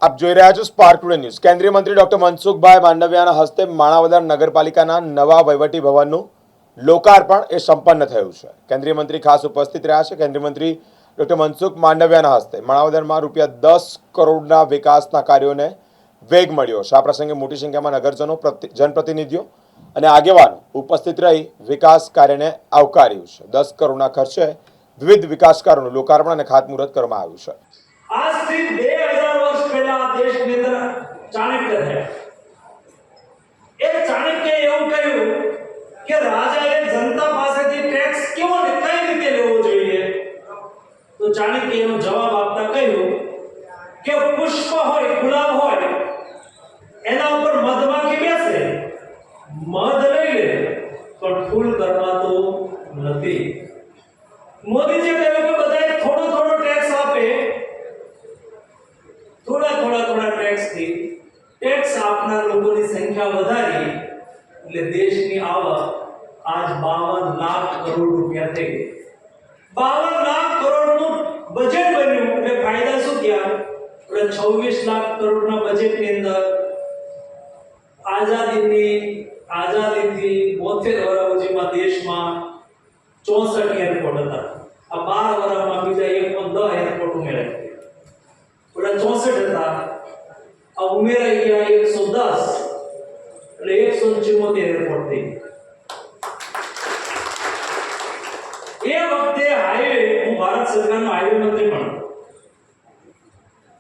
આપ જોઈ રહ્યા છો સ્પાર્ક ટુડે ન્યૂઝ। કેન્દ્રીય મંત્રી ડોક્ટર મનસુખભાઈ માંડવિયાના હસ્તે માણાવદર નગરપાલિકાના નવા વહીવટી ભવનનું લોકાર્પણ સંપન્ન થયું છે। કેન્દ્રીય મંત્રી ખાસ ઉપસ્થિત રહ્યા છે। કેન્દ્રીય મંત્રી ડોક્ટર મનસુખ માંડવિયાના હસ્તે માણાવદરમાં ₹10 કરોડના વિકાસના કાર્યોને વેગ મળ્યો છે। આ પ્રસંગે મોટી સંખ્યામાં નગરજનો, જનપ્રતિનિધિઓ અને આગેવાનો ઉપસ્થિત રહી વિકાસ કાર્યને આવકાર્યું છે। 10 કરોડના ખર્ચે વિવિધ વિકાસ કાર્યોનું લોકાર્પણ અને ખાતમુહૂર્ત કરવામાં આવ્યું છે। આજથી 2000 વર્ષ પહેલા દેશની અંદર ચાણક્ય થયા। એ ચાણક્યએ એવું કહ્યું કે રાજાએ જનતા પાસેથી ટેક્સ કેવો ને કઈ રીતે લેવો જોઈએ। તો ચાણક્યએ એનો જવાબ આપતા કહ્યું કે પુષ્પ હોય, ગુલાબ હોય, એના ઉપર મધમાખી બેસે, મધ લઈ લે, પણ ફૂલ કરવાતું નથી। મોદીજી કહ્યું કે બધાએ થોડો થોડો ટેક્સ આપે, થોડા ટેક્સ થી ટેક્સ આપનાર લોકોની સંખ્યા વધારી એટલે દેશની આવક આજ 52 લાખ કરોડ રૂપિયા થઈ ગઈ। 52 લાખ કરોડનું બજેટ બન્યું એટલે ફાયદા શું થયા? 26 લાખ કરોડના બજેટની અંદર આઝાદીથી 72 વર્ષ સુધીમાં દેશમાં 64 એરપોર્ટ હતા। આ 12 વર્ષમાં બીજા 10 એરપોર્ટ ઉમેરાયા। 64 હતા, આ ઉમેરાઈ ગયા 110 એટલે 174 એરપોર્ટ થઈ। એ વખતે હાઈવે, હું ભારત સરકારનો હાઈવે મંત્રી પણ,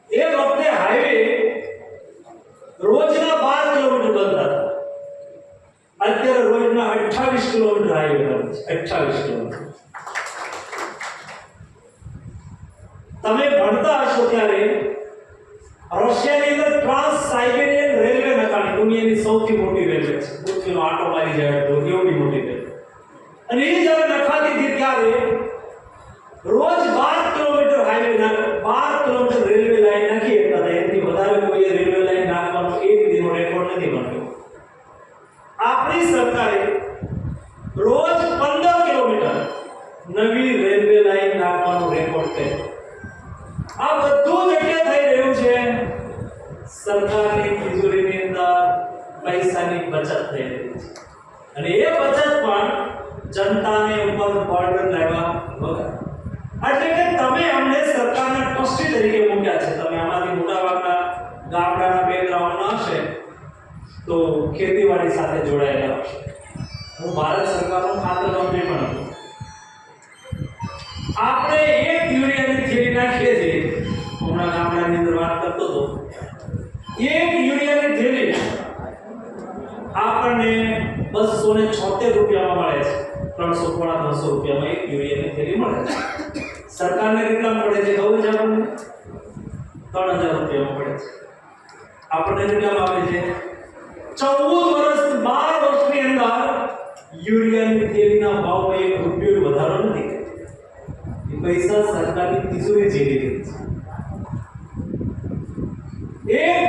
એ વખતે હાઈવે રોજના 12 કિલોમીટર બનતા હતા। અત્યારે રોજના 28 કિલોમીટર હાઈવે બને છે। 28 કિલોમીટર। તમે ભણતા હશો ત્યારે રશિયાની અંદર ટ્રાન્સ સાઇબેરિયન રેલવે નખાણી, દુનિયાની સૌથી મોટી રેલવે છે, પૃથ્વીનો આંટો મારી જાય તો એવડી મોટી રેલવે, અને એ જ્યારે નખાતી હતી ત્યારે રોજ 12 kilometre highway, 12 kilometre railway line નાખી શકતા હતા। એનાથી વધારે કોઈ રેલવે લાઈન નાખવાનો એક દિનનો રેકોર્ડ નથી બન્યો। આપણી સરકારે રોજ 15 કિલોમીટર નવી રેલવે લાઈન નાખવાનો રેકોર્ડ કર્યો। આ બધું જ એટલે થઈ રહ્યું છે સરકારની તિજોરીની અંદર પૈસાની બચત થઈ રહી છે, અને એ બચત પણ જનતાને ઉપર બર્ડન લાવવા વગર। એટલે કે તમે અમને સરકારના ટ્રસ્ટી તરીકે મૂક્યા છે। તમે આમાંથી મોટાભાગના ગામડાના બેકગ્રાઉન્ડના હશે તો ખેતીવાડી સાથે જોડાયેલા હશે। હું ભારત સરકારનો ખાતર મંત્રી પણ છું। આપણે એક યુરિયાની થેલી નાખીએ છીએ, હમણાં ગામડાની અંદર વાત કરતો હતો, એક યુરિયાની થેલી આપણને 276 રૂપિયામાં મળે છે। 300-350 રૂપિયામાં એક યુરિયાની થેલી મળે છે। સરકારને કેટલા મળે છે ખબર છે આપણને? 3000 રૂપિયામાં મળે છે। આપણને કેટલા આવે છે? 12 વર્ષની અંદર યુરિયાની થેલીના ભાવમાં 1 રૂપિયો વધારો નથી થયો। પૈસા સરકારની તિજોરી જેવી રહી છે। 1